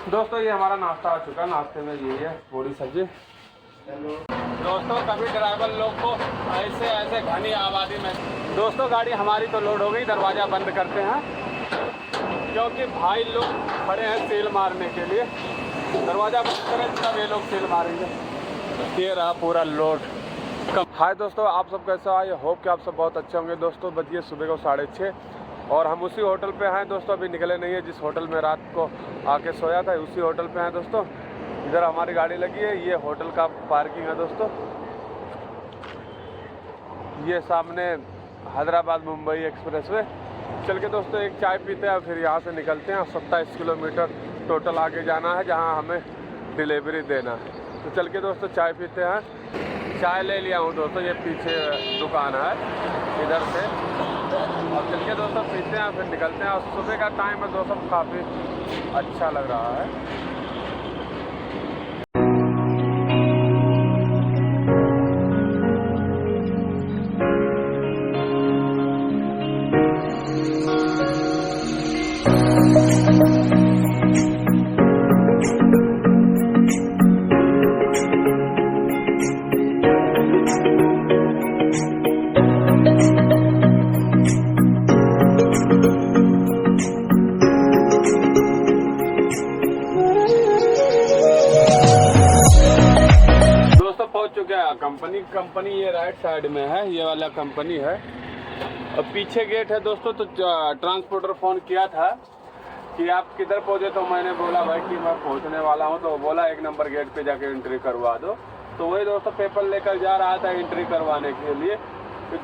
दोस्तों ये हमारा नाश्ता आ चुका है। नाश्ते में ये है पूरी सब्जी। दोस्तों कभी ड्राइवर लोग को ऐसे ऐसे घनी आबादी में दोस्तों गाड़ी हमारी तो लोड हो गई, दरवाज़ा बंद करते हैं क्योंकि भाई लोग खड़े हैं सील मारने के लिए। दरवाज़ा बंद करें तब ये लोग सील मारेंगे। ये रहा पूरा लोड। हाय दोस्तों, आप सब कैसे आए? होप कि आप सब बहुत अच्छे होंगे। दोस्तों बजिए सुबह को 6:30 और हम उसी होटल पे हैं दोस्तों। अभी निकले नहीं है, जिस होटल में रात को आके सोया था उसी होटल पे हैं दोस्तों। इधर हमारी गाड़ी लगी है, ये होटल का पार्किंग है दोस्तों। ये सामने हैदराबाद मुंबई एक्सप्रेस वे। चल के दोस्तों एक चाय पीते हैं, फिर यहाँ से निकलते हैं। 27 किलोमीटर टोटल आगे जाना है जहाँ हमें डिलीवरी देना है। तो चल के दोस्तों चाय पीते हैं। चाय ले लिया हूँ दोस्तों, ये पीछे दुकान है इधर से। और चल के दोस्तों पीते हैं, फिर निकलते हैं। और सुबह का टाइम है दोस्तों, काफ़ी अच्छा लग रहा है। कंपनी ये राइट साइड में है, ये वाला कंपनी है। और पीछे गेट है दोस्तों। तो ट्रांसपोर्टर फ़ोन किया था कि आप किधर पहुँचे, तो मैंने बोला भाई कि मैं पहुँचने वाला हूँ। तो बोला 1 नंबर गेट पे जाके एंट्री करवा दो। तो वही दोस्तों पेपर लेकर जा रहा था एंट्री करवाने के लिए,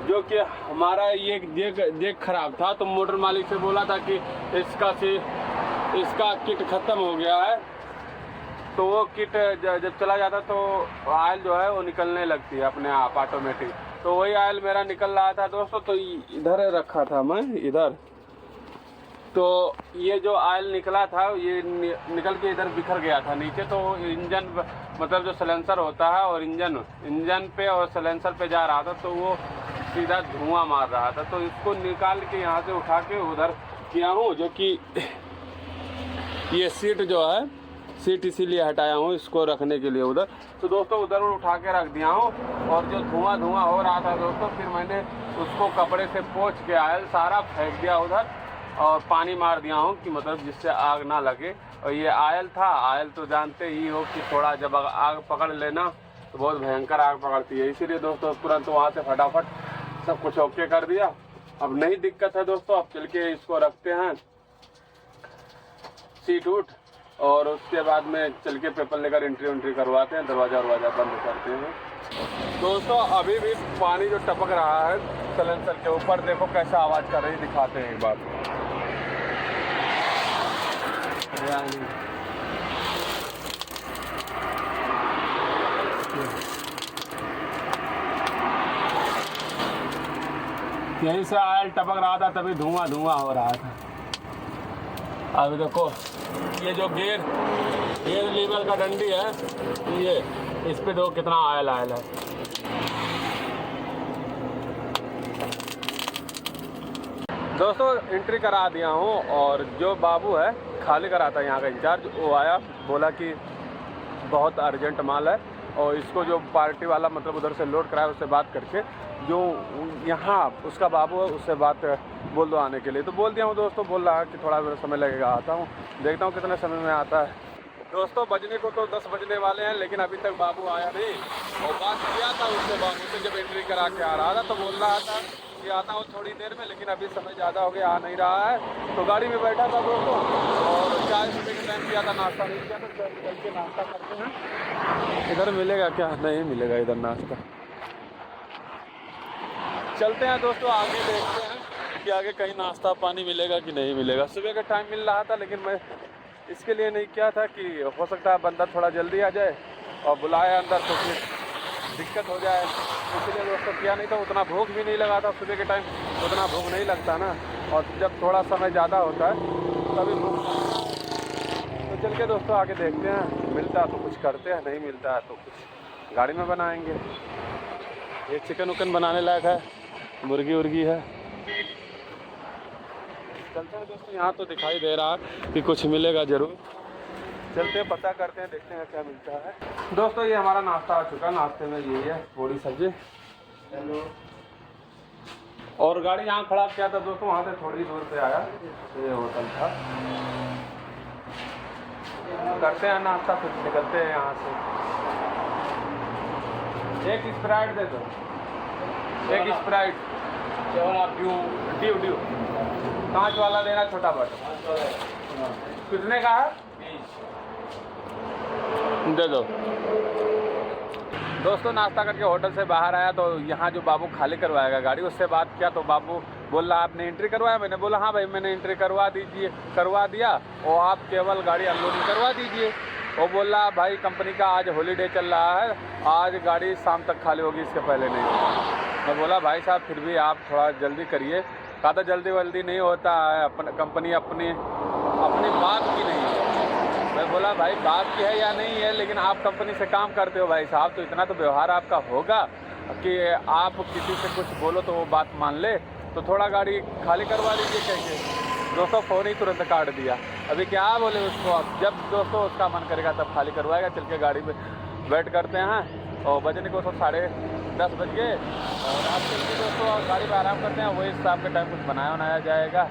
जो कि हमारा ये जेक खराब था। तो मोटर मालिक से बोला था कि इसका किट ख़त्म हो गया है। तो वो किट जब चला जाता तो आयल जो है वो निकलने लगती है अपने आप ऑटोमेटिक। तो वही आयल मेरा निकल रहा था दोस्तों। तो इधर रखा था मैं इधर। तो ये जो आयल निकला था ये निकल के इधर बिखर गया था नीचे। तो इंजन मतलब जो सिलेंसर होता है और इंजन पे और सिलेंसर पे जा रहा था, तो वो सीधा धुआं मार रहा था। तो इसको निकाल के यहाँ से उठा के उधर किया हूँ, जो कि ये सीट जो है सीट इसीलिए हटाया हूँ इसको रखने के लिए उधर। तो दोस्तों उधर उठा के रख दिया हूँ। और जो धुआं हो रहा था दोस्तों, फिर मैंने उसको कपड़े से पोंछ के आयल सारा फेंक दिया उधर और पानी मार दिया हूँ कि मतलब जिससे आग ना लगे। और ये आयल था, आयल तो जानते ही हो कि थोड़ा जब आग पकड़ लेना तो बहुत भयंकर आग पकड़ती है। इसीलिए दोस्तों तुरंत वहाँ से फटाफट सब कुछ ओके कर दिया। अब नहीं दिक्कत है दोस्तों। अब चल के इसको रखते हैं सीट उठ, और उसके बाद में चल के पेपर लेकर एंट्री करवाते हैं। दरवाज़ा बंद करते हैं। दोस्तों अभी भी पानी जो टपक रहा है सिलेंसर के ऊपर, देखो कैसा आवाज़ कर रही, दिखाते हैं एक बार। यहीं से आयल टपक रहा था, तभी धुआं हो रहा था। अभी देखो ये जो गेयर लीवर का डंडी है, ये इस पे दो कितना आयल है। दोस्तों एंट्री करा दिया हूँ। और जो बाबू है खाली करा था यहाँ का इंचार्ज, वो आया, बोला कि बहुत अर्जेंट माल है और इसको जो पार्टी वाला मतलब उधर से लोड कराया उससे बात करके जो यहाँ उसका बाबू है उससे बात बोल दो आने के लिए। तो बोल दिया हूँ दोस्तों। बोल रहा है कि थोड़ा समय लगेगा, आता हूँ, देखता हूँ कितने समय में आता है। दोस्तों बजने को तो 10 बजने वाले हैं, लेकिन अभी तक बाबू आया नहीं। और बात किया था उससे बाबू से जब एंट्री करा के आ रहा था, तो बोल रहा था कि आता हूँ थोड़ी देर में, लेकिन अभी समय ज़्यादा हो गया, आ नहीं रहा है। तो गाड़ी में बैठा था दोस्तों और चाय सुबह के टाइम किया था, नाश्ता नहीं किया। तो चल के नाश्ता करते हैं। इधर मिलेगा क्या? नहीं मिलेगा इधर नाश्ता। चलते हैं दोस्तों आगे, देखते हैं कि आगे कहीं नाश्ता पानी मिलेगा कि नहीं मिलेगा। सुबह का टाइम मिल रहा था, लेकिन मैं इसके लिए नहीं किया था कि हो सकता है बंदा थोड़ा जल्दी आ जाए और बुलाए अंदर तो फिर दिक्कत हो जाए। इसलिए दोस्तों किया नहीं। तो उतना भूख भी नहीं लगा था सुबह के टाइम, उतना भूख नहीं लगता ना। और जब थोड़ा समय ज़्यादा होता है तभी भूख। तो चल के दोस्तों आगे देखते हैं, मिलता है तो कुछ करते हैं, नहीं मिलता है तो कुछ गाड़ी में बनाएंगे। ये चिकन उकन बनाने लायक है, मुर्गी उर्गी है। चलते हैं दोस्तों। यहाँ तो दिखाई दे रहा है कि कुछ मिलेगा ज़रूर। चलते हैं, पता करते हैं, देखते हैं क्या मिलता है। दोस्तों ये हमारा नाश्ता आ चुका, नाश्ते में यही है पूरी सब्जी। हेलो। और गाड़ी यहाँ खड़ा किया था दोस्तों, वहाँ से थोड़ी दूर पे आया, ये होटल था। करते हैं नाश्ता, फिर निकलते हैं यहाँ से। एक स्प्राइट दे दो, एक स्प्राइट ड्यू ड्यू 5 वाला देना, छोटा बटर। कितने का है? 20 दे दो। दोस्तों नाश्ता करके होटल से बाहर आया तो यहाँ जो बाबू खाली करवाएगा गाड़ी, उससे बात किया तो बाबू बोल रहा आपने एंट्री करवाया? मैंने बोला हाँ भाई मैंने एंट्री करवा दिया और आप केवल गाड़ी अनलोडिंग करवा दीजिए। वो बोल रहा भाई कंपनी का आज हॉलीडे चल रहा है, आज गाड़ी शाम तक खाली होगी, इसके पहले नहीं। मैं बोला भाई साहब फिर भी आप थोड़ा जल्दी करिए। कहा था जल्दी नहीं होता है, कंपनी अपनी बात की नहीं है। मैं बोला भाई बात की है या नहीं है, लेकिन आप कंपनी से काम करते हो भाई साहब, तो इतना तो व्यवहार आपका होगा कि आप किसी से कुछ बोलो तो वो बात मान ले। तो थोड़ा गाड़ी खाली करवा लीजिए कहेंगे। दोस्तों फ़ोन ही तुरंत काट दिया। अभी क्या बोले उसको, अब जब दोस्तों उसका मन करेगा तब खाली करवाएगा। चल के गाड़ी में वेट करते हैं और बजने को 10:30 बज गए और आप चल के दोस्तों गाड़ी में आराम करते हैं। वही शाम के टाइम कुछ बनाया जाएगा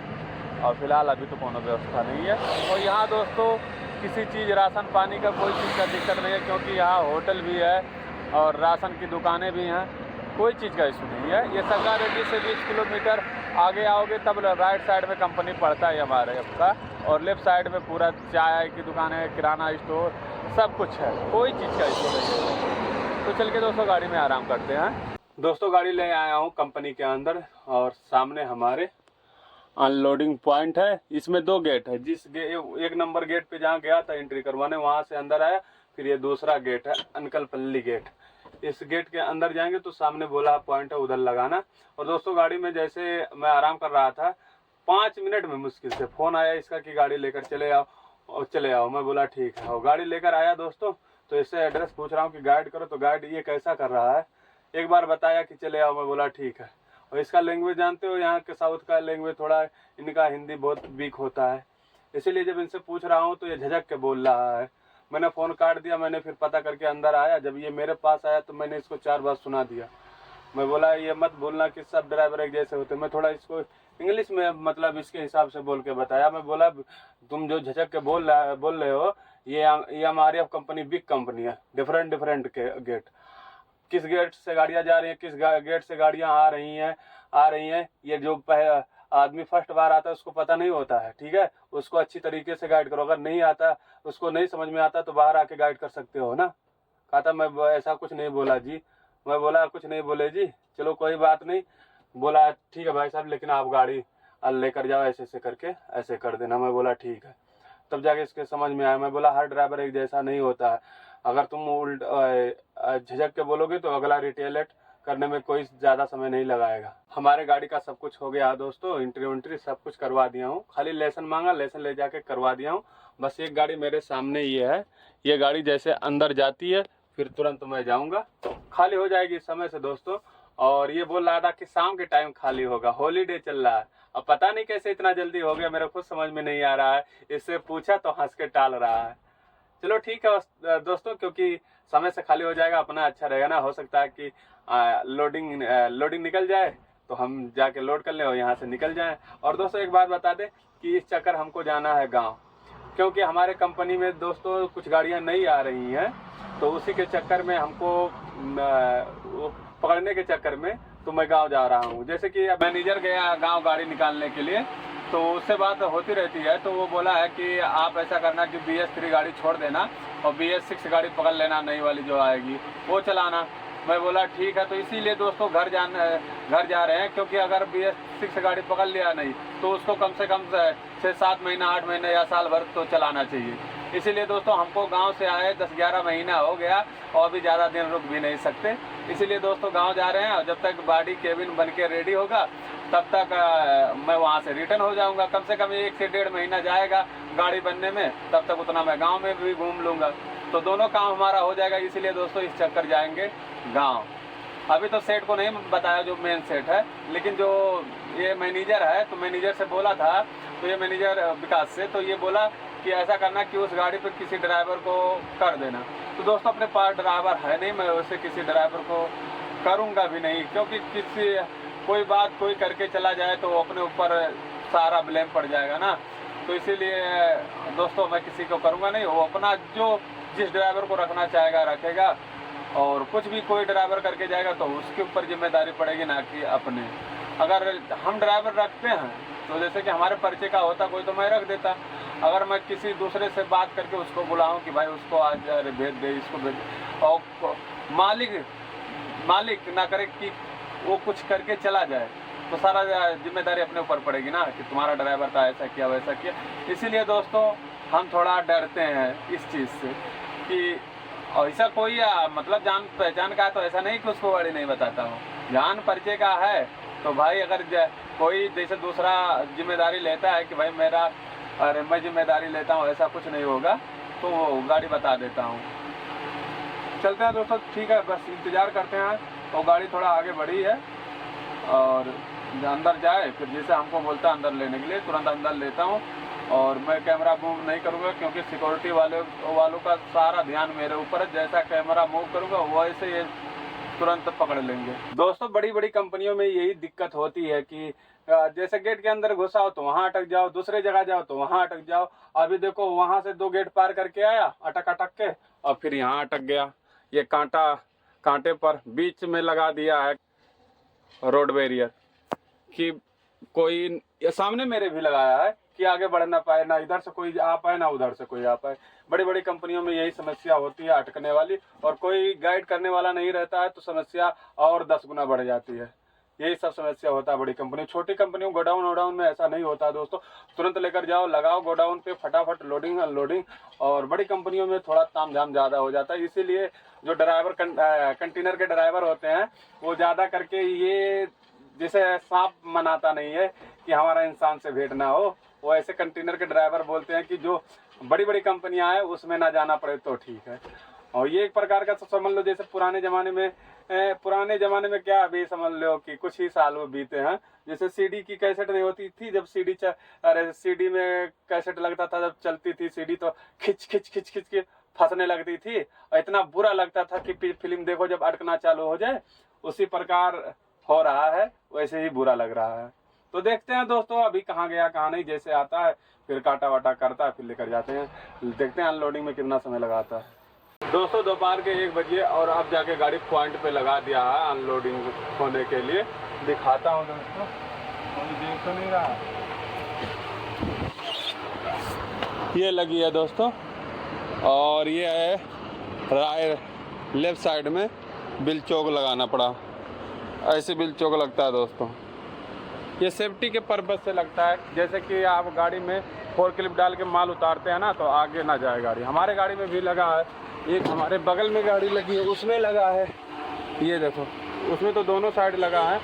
और फिलहाल अभी तो कोनो व्यवस्था नहीं है। और यहाँ दोस्तों किसी चीज़ राशन पानी का कोई चीज़ का दिक्कत नहीं है, क्योंकि यहाँ होटल भी है और राशन की दुकानें भी हैं, कोई चीज़ का इशू नहीं है। ये सरकार रेडी से 20 किलोमीटर आगे आओगे तब राइट साइड में कंपनी पड़ता है हमारे आपका, और लेफ्ट साइड में पूरा चाय की दुकानें, किराना स्टोर सब कुछ है, कोई चीज़ का इशू नहीं है। तो चल के दोस्तों गाड़ी में आराम करते हैं। दोस्तों गाड़ी ले आया हूँ कंपनी के अंदर और सामने हमारे अनलोडिंग पॉइंट है। इसमें 2 गेट है, एक नंबर गेट पे जहाँ गया था एंट्री करवाने वहाँ से अंदर आया, फिर ये दूसरा गेट है अनकलपल्ली गेट। इस गेट के अंदर जाएंगे तो सामने बोला पॉइंट है उधर लगाना। और दोस्तों गाड़ी में जैसे मैं आराम कर रहा था 5 मिनट में मुश्किल से फ़ोन आया इसका कि गाड़ी लेकर चले आओ, और चले आओ। मैं बोला ठीक है, और गाड़ी लेकर आया दोस्तों। तो इससे एड्रेस पूछ रहा हूँ कि गाइड करो, तो गाइड ये कैसा कर रहा है, एक बार बताया कि चले आओ। मैं बोला ठीक है। और इसका लैंग्वेज जानते हो, यहाँ के साउथ का लैंग्वेज थोड़ा, इनका हिंदी बहुत वीक होता है, इसीलिए जब इनसे पूछ रहा हूँ तो ये झिझक के बोल रहा है। मैंने फ़ोन काट दिया, मैंने फिर पता करके अंदर आया। जब ये मेरे पास आया तो मैंने इसको 4 बार सुना दिया। मैं बोला ये मत बोलना कि सब ड्राइवर एक जैसे होते। मैं थोड़ा इसको इंग्लिश में मतलब इसके हिसाब से बोल के बताया। मैं बोला तुम जो झिझक के बोल रहे हो, ये हमारी कंपनी बिग कंपनी है, डिफरेंट के गेट, किस गेट से गाड़ियाँ जा रही हैं, किस गेट से गाड़ियाँ आ रही हैं, ये जो आदमी फर्स्ट बार आता है उसको पता नहीं होता है, ठीक है। उसको अच्छी तरीके से गाइड करो, अगर नहीं आता, उसको नहीं समझ में आता तो बाहर आके गाइड कर सकते हो ना। कहा था मैं ऐसा कुछ नहीं बोला जी। मैं बोला कुछ नहीं बोले जी, चलो कोई बात नहीं। बोला ठीक है भाई साहब, लेकिन आप गाड़ी लेकर जाओ, ऐसे करके ऐसे कर देना। मैं बोला ठीक है। तब जाके इसके समझ में आया। मैं बोला हर ड्राइवर एक जैसा नहीं होता है, अगर तुम झिझक के बोलोगे तो अगला रिटेलेट करने में कोई ज़्यादा समय नहीं लगाएगा। हमारे गाड़ी का सब कुछ हो गया दोस्तों, एंट्री सब कुछ करवा दिया हूँ। खाली लाइसेंस मांगा, लाइसेंस ले जाके करवा दिया हूँ। बस एक गाड़ी मेरे सामने ये है, ये गाड़ी जैसे अंदर जाती है फिर तुरंत मैं जाऊँगा, खाली हो जाएगी इस समय से दोस्तों। और ये बोल रहा था कि शाम के टाइम खाली होगा, हॉलीडे चल रहा है। अब पता नहीं कैसे इतना जल्दी हो गया, मेरे खुद समझ में नहीं आ रहा है। इससे पूछा तो हंस के टाल रहा है। चलो ठीक है दोस्तों, क्योंकि समय से खाली हो जाएगा, अपना अच्छा रहेगा ना। हो सकता है कि लोडिंग निकल जाए तो हम जाके लोड कर लें और यहाँ से निकल जाएं। और दोस्तों एक बात बता दें कि इस चक्कर हमको जाना है गांव, क्योंकि हमारे कंपनी में दोस्तों कुछ गाड़ियाँ नहीं आ रही हैं, तो उसी के चक्कर में हमको पकड़ने के चक्कर में तो मैं गाँव जा रहा हूँ। जैसे कि मैनेजर गया गाँव गाड़ी निकालने के लिए, तो उससे बात होती रहती है। तो वो बोला है कि आप ऐसा करना कि BS3 गाड़ी छोड़ देना और BS6 गाड़ी पकड़ लेना, नई वाली जो आएगी वो चलाना। मैं बोला ठीक है। तो इसीलिए दोस्तों घर जा रहे हैं, क्योंकि अगर BS6 गाड़ी पकड़ लिया नहीं तो उसको कम से कम 6-7 महीना, 8 महीने या साल भर तो चलाना चाहिए। इसीलिए दोस्तों हमको गांव से आए 10-11 महीना हो गया और भी ज़्यादा दिन रुक भी नहीं सकते। इसीलिए दोस्तों गांव जा रहे हैं, और जब तक बॉडी केबिन बन के रेडी होगा तब तक मैं वहां से रिटर्न हो जाऊंगा। कम से कम 1 से 1.5 महीना जाएगा गाड़ी बनने में, तब तक उतना मैं गांव में भी घूम लूँगा, तो दोनों काम हमारा हो जाएगा। इसीलिए दोस्तों इस चक्कर जाएंगे गाँव। अभी तो सेठ को नहीं बताया जो मेन सेठ है, लेकिन जो ये मैनेजर है, तो मैनेजर से बोला था तो ये मैनेजर विकास से, तो ये बोला कि ऐसा करना कि उस गाड़ी पे किसी ड्राइवर को कर देना। तो दोस्तों अपने पास ड्राइवर है नहीं, मैं वैसे किसी ड्राइवर को करूँगा भी नहीं, क्योंकि किसी कोई बात कोई करके चला जाए तो अपने ऊपर सारा ब्लेम पड़ जाएगा ना। तो इसीलिए दोस्तों मैं किसी को करूँगा नहीं, वो अपना जो जिस ड्राइवर को रखना चाहेगा रखेगा, और कुछ भी कोई ड्राइवर करके जाएगा तो उसके ऊपर जिम्मेदारी पड़ेगी, ना कि अपने। अगर हम ड्राइवर रखते हैं तो जैसे कि हमारे परिचय का होता कोई तो मैं रख देता। अगर मैं किसी दूसरे से बात करके उसको बुलाऊं कि भाई उसको आज भेज दे, इसको भेज दे, और मालिक ना करे कि वो कुछ करके चला जाए, तो सारा जिम्मेदारी अपने ऊपर पड़ेगी ना, कि तुम्हारा ड्राइवर था ऐसा किया वैसा किया। इसीलिए दोस्तों हम थोड़ा डरते हैं इस चीज़ से कि ऐसा कोई मतलब जान पहचान का है तो ऐसा नहीं कि उसको गाड़ी नहीं बताता हूँ। जान परिचय का है तो भाई अगर कोई जैसे दूसरा जिम्मेदारी लेता है कि भाई मेरा अरे मैं जिम्मेदारी लेता हूँ, ऐसा कुछ नहीं होगा, तो वो गाड़ी बता देता हूँ। चलते हैं दोस्तों, ठीक है, बस इंतज़ार करते हैं। तो गाड़ी थोड़ा आगे बढ़ी है और अंदर जाए, फिर जैसे हमको बोलता है अंदर लेने के लिए तुरंत अंदर लेता हूँ। और मैं कैमरा मूव नहीं करूँगा क्योंकि सिक्योरिटी वालों का सारा ध्यान मेरे ऊपर है। जैसा कैमरा मूव करूँगा वैसे ये तुरंत पकड़ लेंगे। दोस्तों बड़ी बड़ी कंपनियों में यही दिक्कत होती है कि जैसे गेट के अंदर घुसाओ तो वहाँ अटक जाओ, दूसरे जगह जाओ तो वहाँ अटक जाओ। अभी देखो वहाँ से 2 गेट पार करके आया अटक के, और फिर यहाँ अटक गया। ये कांटे पर बीच में लगा दिया है रोड बैरियर, कि कोई सामने मेरे भी लगाया है कि आगे बढ़ ना पाए, ना इधर से कोई आ पाए ना उधर से कोई आ पाए। बड़ी बड़ी कंपनियों में यही समस्या होती है अटकने वाली, और कोई गाइड करने वाला नहीं रहता है तो समस्या और 10 गुना बढ़ जाती है। यही सब समस्या होता है बड़ी कंपनी। छोटी कंपनियों गोडाउन में ऐसा नहीं होता दोस्तों, तुरंत लेकर जाओ, लगाओ गोडाउन पे, फटाफट लोडिंग अनलोडिंग। और बड़ी कंपनियों में थोड़ा तामझाम ज़्यादा हो जाता है, इसीलिए जो ड्राइवर कंटेनर के ड्राइवर होते हैं वो ज़्यादा करके ये जैसे सांप मनाता नहीं है कि हमारा इंसान से भेंट ना हो, वो ऐसे कंटेनर के ड्राइवर बोलते हैं कि जो बड़ी बड़ी कंपनियां हैं उसमें ना जाना पड़े तो ठीक है। और ये एक प्रकार का समझ लो जैसे पुराने ज़माने में क्या, अभी समझ लो कि कुछ ही साल वो बीते हैं। जैसे सीडी की कैसेट नहीं होती थी, जब सीडी में कैसेट लगता था, जब चलती थी सीडी तो खिंच के फंसने लगती थी, और इतना बुरा लगता था कि फिल्म देखो जब अटकना चालू हो जाए। उसी प्रकार हो रहा है, वैसे ही बुरा लग रहा है। तो देखते हैं दोस्तों अभी कहाँ गया कहाँ नहीं, जैसे आता है फिर काटा वाटा करता है, फिर लेकर जाते हैं, देखते हैं अनलोडिंग में कितना समय लगाता है। दोस्तों दोपहर के 1 बजे और अब जाके गाड़ी पॉइंट पे लगा दिया है अनलोडिंग होने के लिए। दिखाता हूँ दोस्तों, कोई देख तो नहीं रहा। ये लगी है दोस्तों, और ये है लेफ्ट साइड में बिल चौक लगाना पड़ा, ऐसे बिल चौक लगता है दोस्तों। ये सेफ्टी के पर्पज़ से लगता है, जैसे कि आप गाड़ी में 4 क्लिप डाल के माल उतारते हैं ना, तो आगे ना जाए गाड़ी। हमारे गाड़ी में भी लगा है, एक हमारे बगल में गाड़ी लगी है उसमें लगा है, ये देखो उसमें तो दोनों साइड लगा है,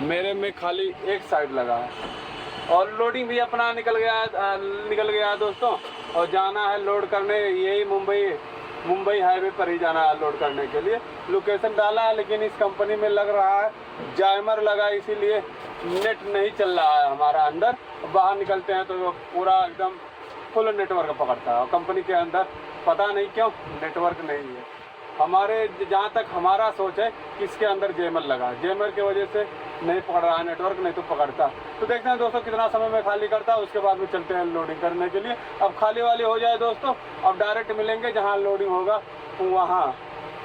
मेरे में खाली एक साइड लगा है। और लोडिंग भी अपना निकल गया दोस्तों, और जाना है लोड करने, यही मुंबई हाईवे पर ही जाना है लोड करने के लिए। लोकेशन डाला है, लेकिन इस कंपनी में लग रहा है जाइमर लगा, इसीलिए नेट नहीं चल रहा है हमारा अंदर। बाहर निकलते हैं तो पूरा एकदम फुल नेटवर्क पकड़ता है, और कंपनी के अंदर पता नहीं क्यों नेटवर्क नहीं है। हमारे जहाँ तक हमारा सोच है कि इसके अंदर जेमर लगा, जेमर की वजह से नहीं पकड़ रहा है नेटवर्क, नहीं तो पकड़ता। तो देखते हैं दोस्तों कितना समय में खाली करता है, उसके बाद में चलते हैं लोडिंग करने के लिए। अब खाली वाली हो जाए दोस्तों, अब डायरेक्ट मिलेंगे जहाँ लोडिंग होगा वहाँ।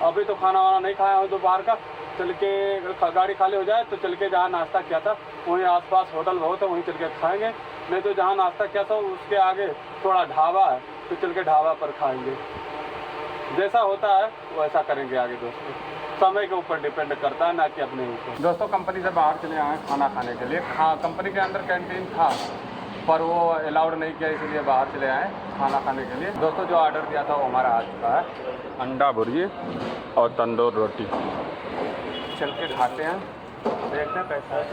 अभी तो खाना वाना नहीं खाया हूँ दोपहर का, चल के गाड़ी खाली हो जाए तो चल के जहाँ नाश्ता किया था वहीं आसपास होटल बहुत है, वहीं चल के खाएँगे। नहीं तो जहाँ नाश्ता किया था उसके आगे थोड़ा ढाबा है, तो चल के ढाबा पर खाएँगे। जैसा होता है वैसा करेंगे आगे दोस्तों, समय के ऊपर डिपेंड करता है, ना कि अपने ऊपर। दोस्तों कंपनी से बाहर चले आए खाना खाने के लिए। कंपनी के अंदर कैंटीन था पर वो अलाउड नहीं किया, इसलिए बाहर चले आए खाना खाने के लिए। दोस्तों जो ऑर्डर दिया था वो हमारा आ चुका है, अंडा भुर्जी और तंदूर रोटी। चल के खाते हैं, देखते हैं कैसा है।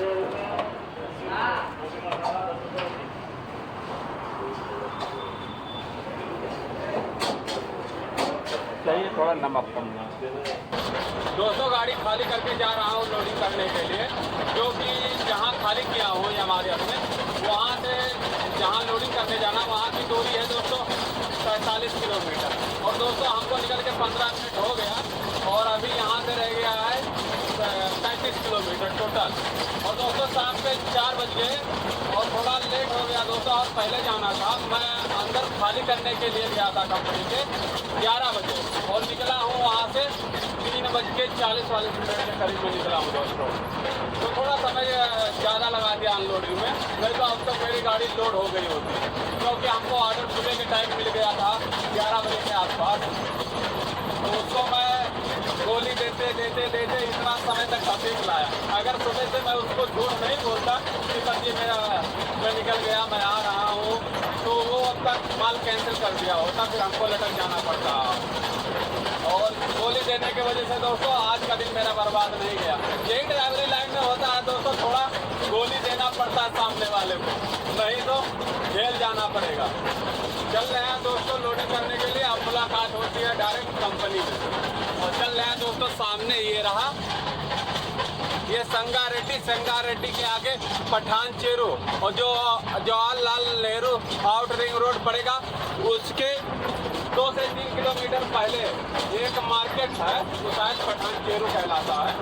चाहिए थोड़ा नमक कम। दोस्तों गाड़ी खाली करके जा रहा हूँ लोडिंग करने के लिए, जो कि जहाँ खाली किया हूँ हमारे अपने वहाँ से जहाँ लोडिंग करने जाना वहाँ की दूरी है दोस्तों 45 किलोमीटर। और दोस्तों हमको निकल के 15 मिनट हो गया और अभी यहाँ से रह गया है 35 किलोमीटर टोटल। और दोस्तों शाम के 4 बज गए और थोड़ा लेट हो गया दोस्तों, और पहले जाना था। मैं अंदर खाली करने के लिए गया था कंपनी के 11 बजे और निकला हूँ वहाँ से 3:40 के करीब में निकला हूँ दोस्तों। तो थोड़ा समय ज़्यादा लगा दिया अनलोडिंग में, नहीं तो अब तक मेरी गाड़ी लोड हो गई होती, क्योंकि हमको ऑर्डर सुबह के टाइम मिल गया था 11 बजे के आसपास। तो उसको मैं गोली देते इतना समय तक खतीब लाया। अगर सुबह से मैं उसको झूठ नहीं बोलता कि सर ये मैं निकल गया, मैं आ रहा हूँ, तो वो अब तक माल कैंसिल कर दिया होता, फिर हमको लटक जाना पड़ता। और गोली देने की वजह से दोस्तों आज का दिन मेरा बर्बाद नहीं गया। यही ड्राइवरी लाइन में होता है दोस्तों, थोड़ा गोली देना पड़ता है सामने वाले को, नहीं तो जेल जाना पड़ेगा। चल रहे हैं दोस्तों लोडिंग करने के लिए, अब मुलाकात होती है डायरेक्ट कंपनी में। और चल रहे हैं दोस्तों, सामने ये रहा, ये संगारेड्डी के आगे पठान चेरू और जो Jawaharlal Nehru out ring road पड़ेगा उसके 2 से 3 किलोमीटर पहले एक मार्केट है, वो शायद पठान चेरू कहलाता है।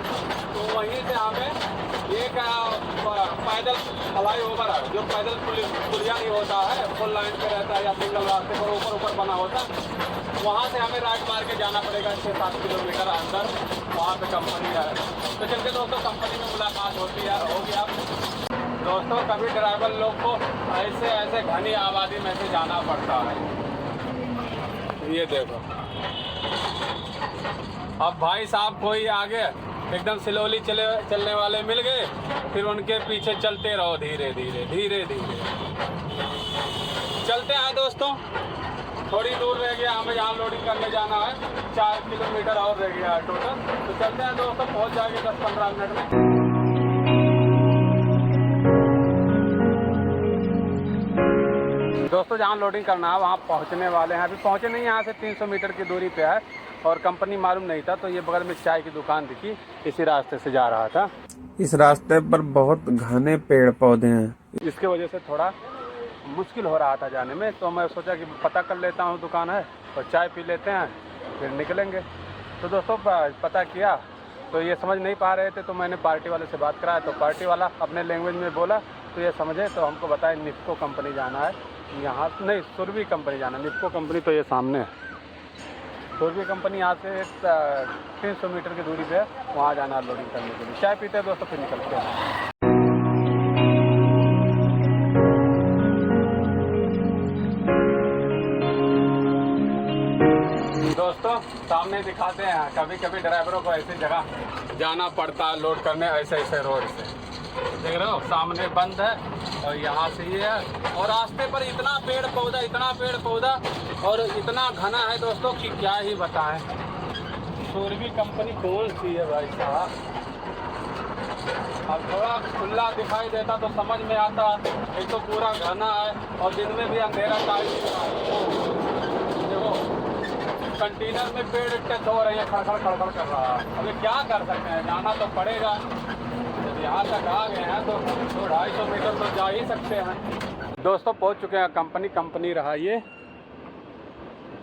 तो वहीं से हमें एक पैदल फ्लाई ओवर है, जो पैदल पुलिया नहीं होता है, फुल लाइन पे रहता है या सिंगल रास्ते पर ऊपर बना होता है, वहाँ से हमें राइट मार के जाना पड़ेगा 6-7 किलोमीटर अंदर, वहाँ पे कंपनी है। तो चलते दोस्तों कंपनी में मुलाकात होगी आप दोस्तों। कभी ड्राइवर लोग को ऐसे घनी आबादी में से जाना पड़ता है। ये देखो, अब भाई साहब कोई आगे एकदम स्लोली चलने वाले मिल गए, फिर उनके पीछे चलते रहो धीरे धीरे चलते हैं दोस्तों। थोड़ी दूर रह गया हमें, यहाँ लोडिंग करने जाना है, 4 किलोमीटर और रह गया है टोटल। तो चलते हैं दोस्तों, पहुँच जाएंगे 10-15 मिनट में। दोस्तों जहाँ लोडिंग करना है वहाँ पहुँचने वाले हैं, अभी पहुँचे नहीं, यहाँ से 300 मीटर की दूरी पे है और कंपनी मालूम नहीं था। तो ये बगल में चाय की दुकान दिखी, इसी रास्ते से जा रहा था। इस रास्ते पर बहुत घने पेड़ पौधे हैं, इसके वजह से थोड़ा मुश्किल हो रहा था जाने में। तो मैं सोचा कि पता कर लेता हूँ दुकान है और चाय पी लेते हैं, फिर निकलेंगे। तो दोस्तों पता किया तो ये समझ नहीं पा रहे थे, तो मैंने पार्टी वाले से बात कराया, तो पार्टी वाला अपने लैंग्वेज में बोला तो ये समझे, तो हमको बताया निफ्को कंपनी जाना है, यहाँ नहीं सुरभि कंपनी जाना है। निफ्को कंपनी तो ये सामने है, सुरभि कंपनी यहाँ से 300 मीटर की दूरी पे है, वहाँ जाना है लोडिंग करने के लिए। चाय पीते हैं दोस्तों, फिर निकलते हैं। दोस्तों सामने दिखाते हैं, कभी कभी ड्राइवरों को ऐसी जगह जाना पड़ता है लोड करने, ऐसे रोड से। देख रहे हो सामने बंद है और यहाँ से ये है, और रास्ते पर इतना पेड़ पौधा और इतना घना है दोस्तों कि क्या ही बताएं। सुरभि कंपनी कौन सी है भाई साहब? अब थोड़ा खुला दिखाई देता तो समझ में आता, एक तो पूरा घना है और दिन में भी अंधेरा टाइप। देखो कंटेनर में पेड़ टच हो रहे हैं, खड़खड़ कर रहा है। अभी क्या कर सकते हैं, जाना तो पड़ेगा। जब यहाँ तक आ गए हैं तो 200-250 मीटर तो जा ही सकते हैं। दोस्तों पहुँच चुके हैं, कंपनी रहा ये,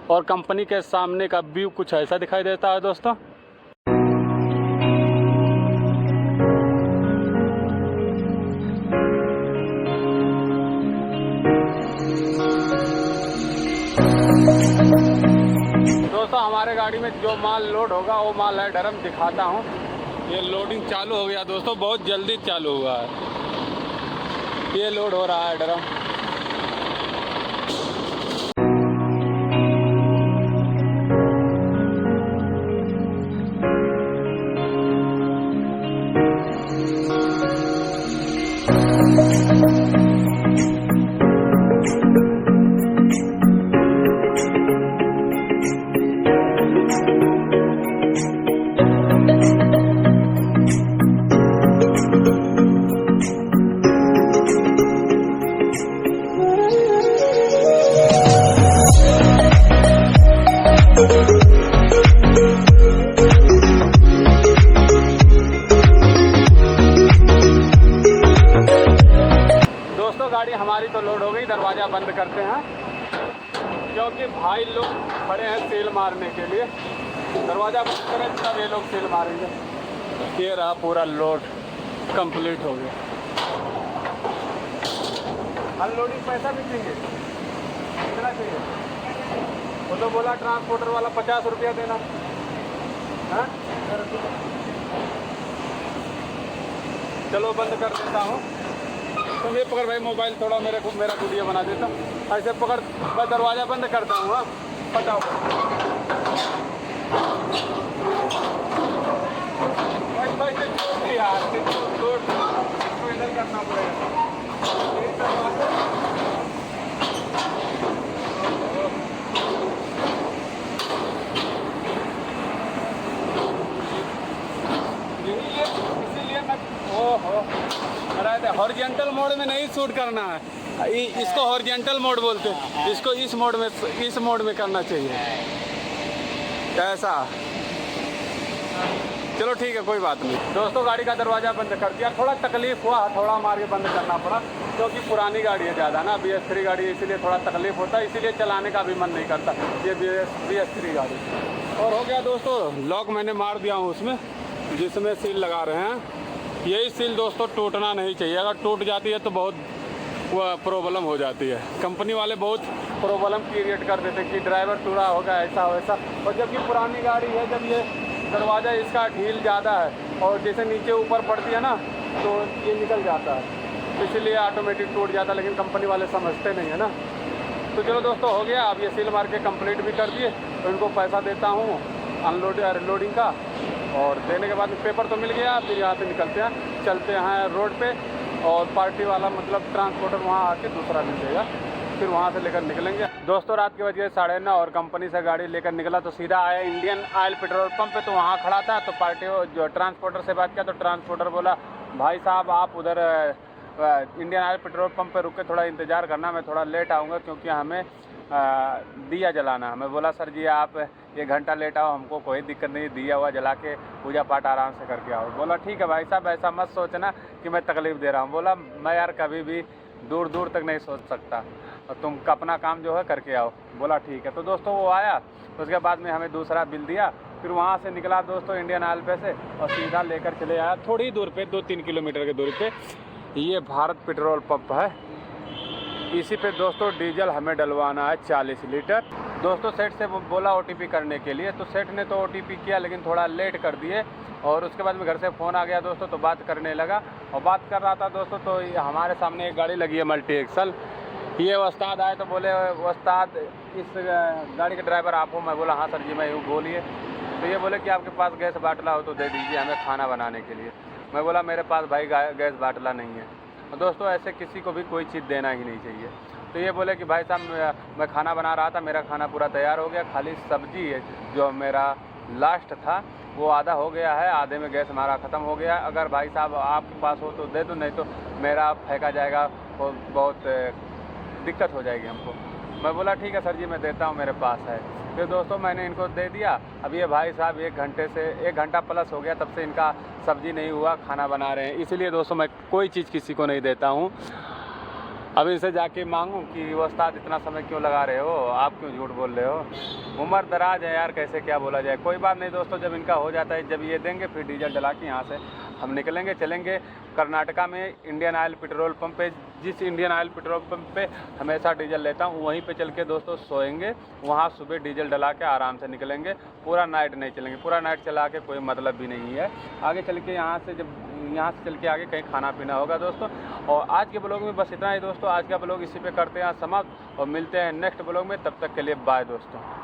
और कंपनी के सामने का व्यू कुछ ऐसा दिखाई देता है दोस्तों। दोस्तों हमारे गाड़ी में जो माल लोड होगा वो माल है ड्रम, दिखाता हूँ। ये लोडिंग चालू हो गया दोस्तों, बहुत जल्दी चालू हुआ है। ये लोड हो रहा है ड्रम। क्योंकि भाई लोग खड़े हैं सील मारने के लिए। दरवाज़ा बंद करें तब ये लोग सील मारेंगे। ये रहा पूरा लोड कंप्लीट हो गया। अनलोडिंग पैसा भी चाहिए, कितना चाहिए? वो तो बोला ट्रांसपोर्टर वाला 50 रुपया देना। हाँ चलो बंद कर देता हूँ। तो ये पकड़ भाई मोबाइल, थोड़ा मेरा वीडियो बना देता हूँ। ऐसे पकड़, मैं दरवाज़ा बंद करता हूँ। हाँ बताओ भाई यार लोड इधर करना पड़ेगा। इसीलिए मैं हॉरिजॉन्टल मोड में नहीं शूट करना है। इसको हॉरिजॉन्टल मोड बोलते हैं, इसको इस मोड में करना चाहिए। ऐसा चलो ठीक है, कोई बात नहीं। दोस्तों गाड़ी का दरवाज़ा बंद कर दिया। थोड़ा तकलीफ हुआ, हथौड़ा मार के बंद करना पड़ा क्योंकि पुरानी गाड़ी है ज़्यादा ना, BS3 गाड़ी है, इसीलिए थोड़ा तकलीफ होता है, इसीलिए चलाने का भी मन नहीं करता। ये BS3 गाड़ी और हो गया दोस्तों। लॉक मैंने मार दिया हूँ उसमें, जिसमें सील लगा रहे हैं। यही सील दोस्तों टूटना नहीं चाहिए, अगर टूट जाती है तो बहुत प्रॉब्लम हो जाती है। कंपनी वाले बहुत प्रॉब्लम क्रिएट कर देते हैं कि ड्राइवर टूटा होगा, ऐसा वैसा। और जबकि पुरानी गाड़ी है, जब ये दरवाज़ा इसका ढील ज़्यादा है और जैसे नीचे ऊपर पड़ती है ना तो ये निकल जाता है, इसीलिए ऑटोमेटिक टूट जाता है। लेकिन कंपनी वाले समझते नहीं है ना। तो चलो दोस्तों हो गया। अब ये सील मार के कंप्लीट भी कर दिए, तो इनको पैसा देता हूँ अनलोडिंग का, और देने के बाद पेपर तो मिल गया। फिर यहाँ से निकलते हैं, चलते हैं रोड पे, और पार्टी वाला मतलब ट्रांसपोर्टर वहाँ आके दूसरा मिल जाएगा, फिर वहाँ से लेकर निकलेंगे। दोस्तों रात के बजे 9:30 और कंपनी से गाड़ी लेकर निकला तो सीधा आया इंडियन ऑयल पेट्रोल पंप पे। तो वहाँ खड़ा था, तो पार्टी जो ट्रांसपोर्टर से बात किया तो ट्रांसपोर्टर बोला भाई साहब आप उधर इंडियन ऑयल पेट्रोल पंप पे रुक के थोड़ा इंतज़ार करना, मैं थोड़ा लेट आऊँगा क्योंकि हमें दिया जलाना है। मैं बोला सर जी आप 1 घंटा लेट आओ, हमको कोई दिक्कत नहीं, दिया हुआ जला के पूजा पाठ आराम से करके आओ। बोला ठीक है भाई साहब, ऐसा मत सोचना कि मैं तकलीफ़ दे रहा हूँ। बोला मैं यार कभी भी दूर दूर तक नहीं सोच सकता, और तुम अपना काम जो है करके आओ। बोला ठीक है। तो दोस्तों वो आया, उसके बाद में हमें दूसरा बिल दिया। फिर वहाँ से निकला दोस्तों इंडियन ऑयल पे से, और सीधा लेकर चले आया थोड़ी दूर पे, 2-3 किलोमीटर की दूरी पे ये भारत पेट्रोल पंप है। इसी पे दोस्तों डीजल हमें डलवाना है 40 लीटर। दोस्तों सेठ से बोला OTP करने के लिए, तो सेठ ने तो OTP किया लेकिन थोड़ा लेट कर दिए। और उसके बाद में घर से फ़ोन आ गया दोस्तों, तो बात करने लगा। और बात कर रहा था दोस्तों, तो हमारे सामने एक गाड़ी लगी है मल्टी एक्सल। ये उस्ताद आए तो बोले उस्ताद इस गाड़ी के ड्राइवर आप हो? मैं बोला हाँ सर जी मैं हूँ, बोलिए। तो ये बोले कि आपके पास गैस बाटला हो तो दे दीजिए हमें खाना बनाने के लिए। मैं बोला मेरे पास भाई गैस बाटला नहीं है। और दोस्तों ऐसे किसी को भी कोई चीज़ देना ही नहीं चाहिए। तो ये बोले कि भाई साहब मैं खाना बना रहा था, मेरा खाना पूरा तैयार हो गया, खाली सब्जी है जो मेरा लास्ट था वो आधा हो गया है, आधे में गैस हमारा ख़त्म हो गया। अगर भाई साहब आपके पास हो तो दे दो, नहीं तो मेरा फेंका जाएगा, वो बहुत दिक्कत हो जाएगी हमको। मैं बोला ठीक है सर जी मैं देता हूँ, मेरे पास है। फिर दोस्तों मैंने इनको दे दिया। अब ये भाई साहब 1 घंटा प्लस हो गया तब से इनका सब्जी नहीं हुआ, खाना बना रहे हैं। इसीलिए दोस्तों मैं कोई चीज़ किसी को नहीं देता हूँ। अब इनसे जाके मांगूँ कि उस्ताद इतना समय क्यों लगा रहे हो, आप क्यों झूठ बोल रहे हो? उम्र दराज है यार, कैसे क्या बोला जाए। कोई बात नहीं दोस्तों, जब इनका हो जाता है, जब ये देंगे फिर डीजल डला के यहाँ से हम निकलेंगे, चलेंगे कर्नाटका में इंडियन ऑयल पेट्रोल पंप पे। जिस इंडियन ऑयल पेट्रोल पंप पे हमेशा डीजल लेता हूँ वहीं पे चल के दोस्तों सोएंगे, वहाँ सुबह डीजल डला के आराम से निकलेंगे। पूरा नाइट नहीं चलेंगे, पूरा नाइट चला के कोई मतलब भी नहीं है। आगे चल के यहाँ से चल के आगे कहीं खाना पीना होगा दोस्तों। और आज के ब्लॉग में बस इतना ही दोस्तों। आज का ब्लॉग इसी पे करते हैं समाप्त, और मिलते हैं नेक्स्ट ब्लॉग में। तब तक के लिए बाय दोस्तों।